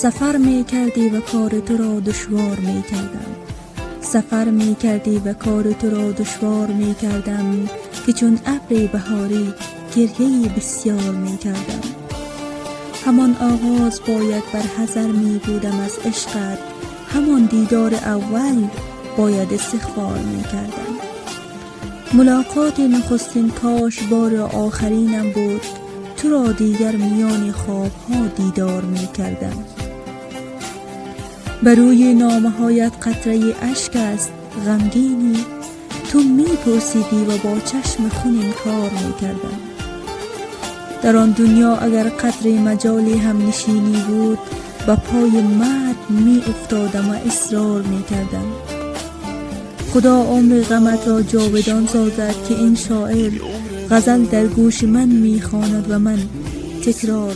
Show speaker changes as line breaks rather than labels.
سفر می کردی و کار تو را دشوار می کردم. سفر می کردی و کار تو را دشوار می کردم که چون ابر بهاری گریه بسیار می کردم. همان آغاز باید بر حذر می بودم از عشقت، همان دیدار اول باید استغفار می کردم. ملاقات نخستین کاش بار آخرینم بود، تو را دیگر میان خوابها دیدار می کردم. بر روی نامه هایت قطره اشک است غمگینی، تو می پرسیدی و با چشم خون انکار می کردم. در آن دنیا اگر قدر مجالی هم نشینی بود، و پای مرگ می افتادم و اصرار می کردم. خدا عمر غمت را جاودان سازد که این شاعر غزل در گوش من می خواند و من تکرار